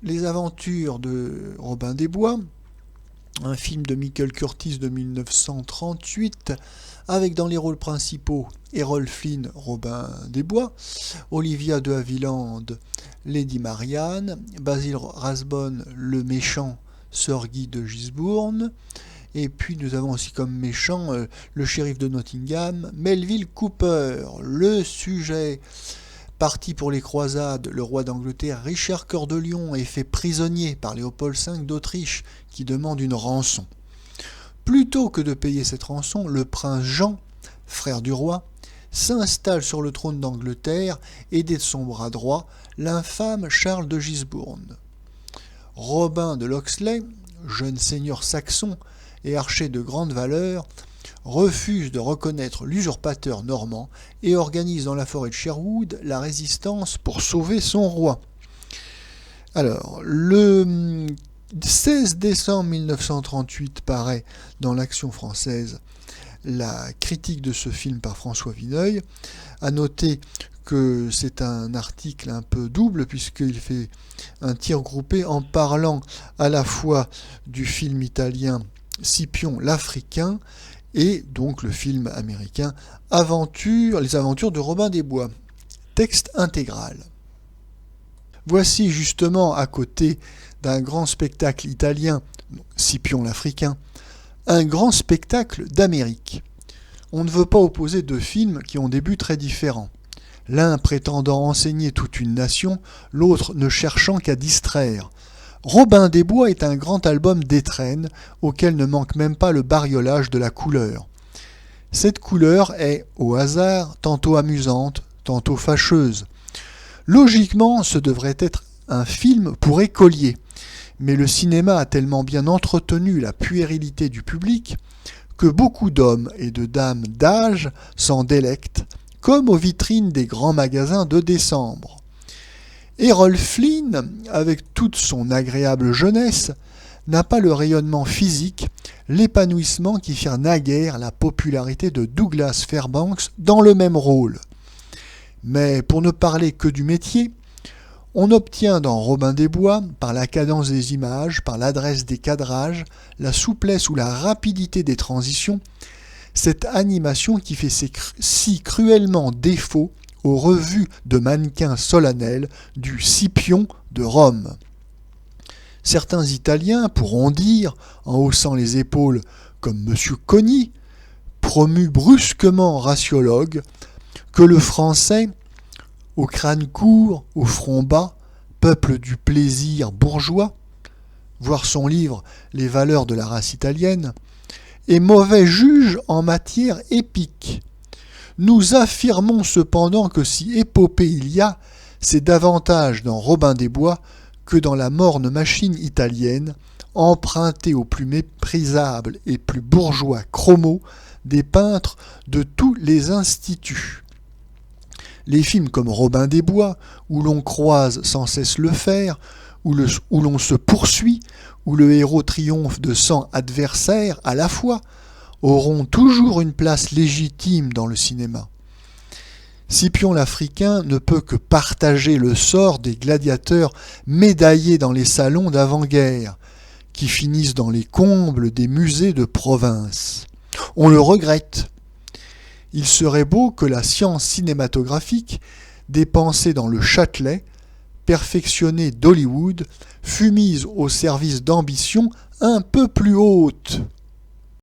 Les aventures de Robin des Bois, un film de Michael Curtiz de 1938, avec dans les rôles principaux Errol Flynn, Robin des Bois, Olivia de Havilland, Lady Marianne, Basil Rathbone, le méchant Sir Guy de Gisbourne, et puis nous avons aussi comme méchant le shérif de Nottingham, Melville Cooper. Le sujet: parti pour les croisades, le roi d'Angleterre Richard Cœur de Lion est fait prisonnier par Léopold V d'Autriche qui demande une rançon. Plutôt que de payer cette rançon, le prince Jean, frère du roi, s'installe sur le trône d'Angleterre, aidé de son bras droit, l'infâme Charles de Gisbourne. Robin de Locksley, jeune seigneur saxon et archer de grande valeur, refuse de reconnaître l'usurpateur normand et organise dans la forêt de Sherwood la résistance pour sauver son roi. Alors, le 16 décembre 1938 paraît dans l'Action française la critique de ce film par François Vineuil. À noter que c'est un article un peu double puisqu'il fait un tir groupé en parlant à la fois du film italien Scipion l'Africain et donc le film américain Les aventures de Robin des Bois. Texte intégral. Voici justement, à côté d'un grand spectacle italien, Scipion l'Africain, un grand spectacle d'Amérique. On ne veut pas opposer deux films qui ont des buts très différents. L'un prétendant enseigner toute une nation, l'autre ne cherchant qu'à distraire. Robin des Bois est un grand album d'étrennes auquel ne manque même pas le bariolage de la couleur. Cette couleur est, au hasard, tantôt amusante, tantôt fâcheuse. Logiquement, ce devrait être un film pour écoliers, mais le cinéma a tellement bien entretenu la puérilité du public que beaucoup d'hommes et de dames d'âge s'en délectent, comme aux vitrines des grands magasins de décembre. Errol Flynn, avec toute son agréable jeunesse, n'a pas le rayonnement physique, l'épanouissement qui firent naguère la popularité de Douglas Fairbanks dans le même rôle. Mais pour ne parler que du métier, on obtient dans Robin des Bois, par la cadence des images, par l'adresse des cadrages, la souplesse ou la rapidité des transitions, cette animation qui fait si cruellement défaut aux revues de mannequins solennels du Scipion de Rome. Certains Italiens pourront dire, en haussant les épaules comme M. Cogny, promu brusquement raciologue, que le français, au crâne court, au front bas, peuple du plaisir bourgeois, voir son livre Les valeurs de la race italienne, est mauvais juge en matière épique. Nous affirmons cependant que si épopée il y a, c'est davantage dans Robin des Bois que dans la morne machine italienne, empruntée aux plus méprisables et plus bourgeois chromos des peintres de tous les instituts. Les films comme Robin des Bois, où l'on croise sans cesse le fer, où l'on se poursuit, où le héros triomphe de 100 adversaires à la fois, auront toujours une place légitime dans le cinéma. Scipion l'Africain ne peut que partager le sort des gladiateurs médaillés dans les salons d'avant-guerre, qui finissent dans les combles des musées de province. On le regrette. Il serait beau que la science cinématographique, dépensée dans le Châtelet, perfectionnée d'Hollywood, fût mise au service d'ambitions un peu plus hautes.